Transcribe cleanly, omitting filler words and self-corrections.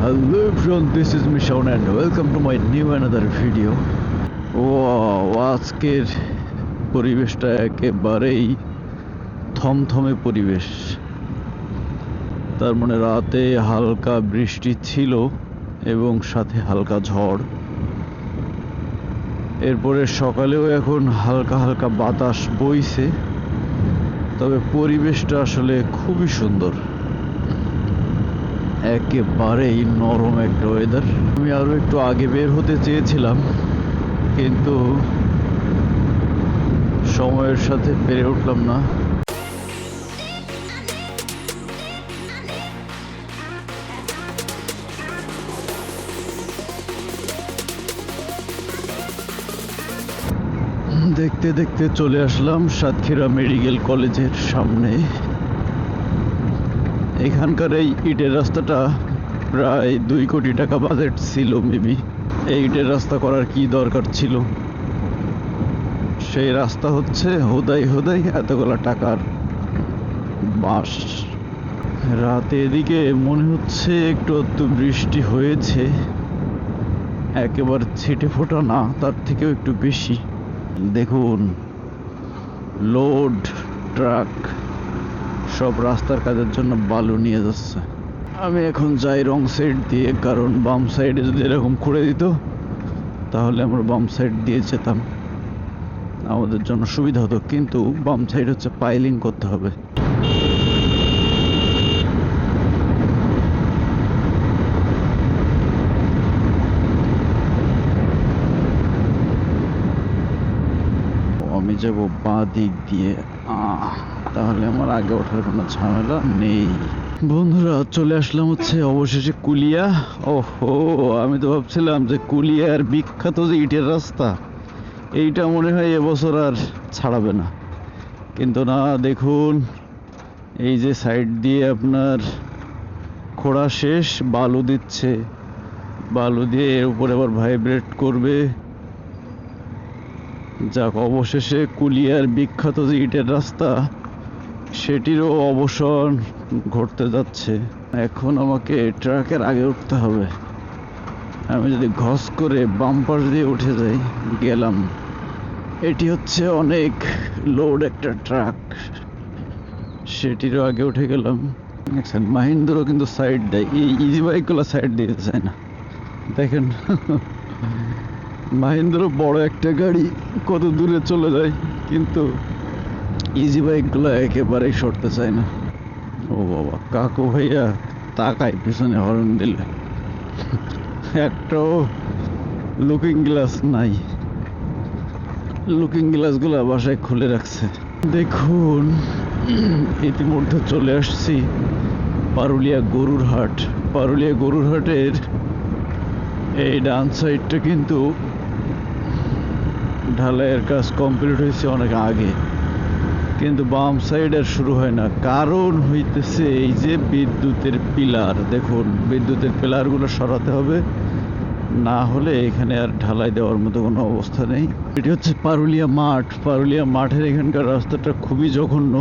Hello everyone, this is Mishon and welcome to my new another video. Wow, আজকের পরিবেশটা একেবারেই থমথমে পরিবেশ। তার মানে রাতে হালকা বৃষ্টি ছিল এবং সাথে হালকা ঝড়। এরপরে সকালেও এখন হালকা হালকা বাতাস বইছে, তবে পরিবেশটা আসলে খুবই সুন্দর, একেবারেই নরম একটা ওয়েদার। আমি আরো একটু আগে বের হতে চেয়েছিলাম, কিন্তু সময়ের সাথে পেরে উঠলাম না। দেখতে দেখতে চলে আসলাম সাতক্ষীরা মেডিকেল কলেজের সামনে। এখানকার এই ইটের রাস্তাটা প্রায় 2 কোটি টাকা বাজেট ছিল মেবি। এই ইটের রাস্তা করার কি দরকার ছিল? সেই রাস্তা হচ্ছে হোদাই হোদাই এতগুলা টাকার বাস। রাতে এদিকে মনে হচ্ছে একটু একটু বৃষ্টি হয়েছে, একেবারে ছিটে ফোটা না, তার থেকেও একটু বেশি। দেখুন, লোড ট্রাক সব রাস্তার কাজের জন্য বালু নিয়ে যাচ্ছে। আমি এখন যাই রং সাইড দিয়ে, কারণ বাম সাইডে যদি এরকম করে দিত তাহলে আমরা বাম সাইড দিয়ে যেতাম, আমাদের জন্য সুবিধা হতো। কিন্তু বাম সাইড হচ্ছে পাইলিং করতে হবে। আমি যাব বাঁ দিক দিয়ে, তাহলে আমার আগে ওঠার কোনো ঝামেলা নেই। বন্ধুরা, চলে আসলাম হচ্ছে অবশেষে কুলিয়া। ওহো, আমি তো ভাবছিলাম যে কুলিয়ার বিখ্যাত যে ইটের রাস্তা, এইটা মনে হয় এবছর আর ছাড়াবে না, কিন্তু না, দেখুন এই যে সাইড দিয়ে আপনার খোঁড়া শেষ, বালু দিচ্ছে, বালু দিয়ে এর উপরে আবার ভাইব্রেট করবে। যাক, অবশেষে কুলিয়ার বিখ্যাত যে ইটের রাস্তা, সেটিরও অবসান ঘটতে যাচ্ছে। এখন আমাকে ট্রাকের আগে উঠতে হবে। আমি যদি ঘস করে বাম্পার দিয়ে উঠে যাই, গেলাম। এটি হচ্ছে অনেক লোড একটা ট্রাক, সেটিরও আগে উঠে গেলাম। মাহিন্দ্রও কিন্তু সাইড দেয়, এই ইজি বাইকগুলো সাইড দিতে চায় না। দেখেন, মাহিন্দ্র বড় একটা গাড়ি কত দূরে চলে যায়, কিন্তু ইজি বাইকগুলো একেবারেই সরতে চায় না। ও বাবা, কাকু ভাইয়া তাকায় পিছনে হর্ন দিলে, একটাও লুকিং গ্লাস নাই। লুকিং গ্লাসগুলো বাসায় খুলে রাখছে। দেখুন, ইতিমধ্যে চলে আসছি পারুলিয়া গরুর হাট। পারুলিয়া গরুর হাটের এই ডান সাইডটা কিন্তু ঢালাইয়ের কাজ কমপ্লিট হয়েছে অনেক আগে, কিন্তু বাম সাইড আর শুরু হয় না। কারণ হইতেছে এই যে বিদ্যুতের পিলার। দেখুন, বিদ্যুতের পিলারগুলো সরাতে হবে, না হলে এখানে আর ঢালাই দেওয়ার মতো কোনো অবস্থা নেই। এটি হচ্ছে পারুলিয়া মাঠ। পারুলিয়া মাঠের এখানকার রাস্তাটা খুবই জঘন্য।